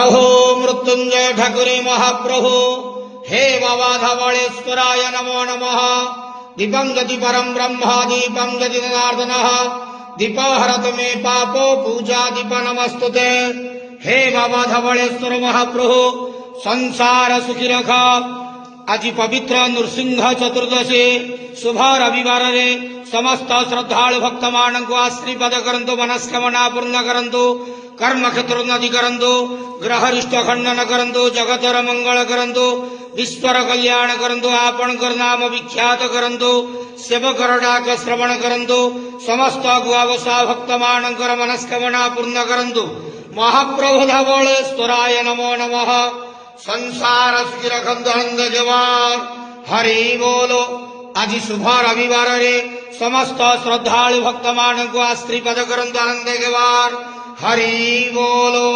प्रभो मृत्युंजय ठाकुरे महाप्रभो हे बाबा धवळेश्वराय नमो नमः। दीपं गति परम ब्रह्म दीपं गति जनार्दनः दीपहरत मे पापो पूजा दीप नमस्तुते। हे बाबा धवळेश्वर महाप्रभु संसार सुखी रख। आज पवित्र नृसिंह चतुर्दशी शुभ रविवार रे समस्त श्रद्धालु भक्त मान को आशीर्वाद करंतु मनस्कामना पूर्ण करंतु कर्म क्षेत्र उन्नति करंतु ग्रहरिष्ट खंडन करंतु जगतर मंगल करंतु विश्वर कल्याण करंतु आपण कर नाम विख्यात करंतु सेवकर डाक श्रवण करंतु समस्त गुआवसा भक्त मानकर मनस्कामना पूर्ण करंतु। महाप्रभु धवळेश्वराय नमो नमः। संसार सुखी रखंतु आनंद जवान हरि बोलो। आज शुभ रविवार रे समस्त श्रद्धालु भक्त मान को आशीर्वाद करंतु आनंद जवान हरि बोलो।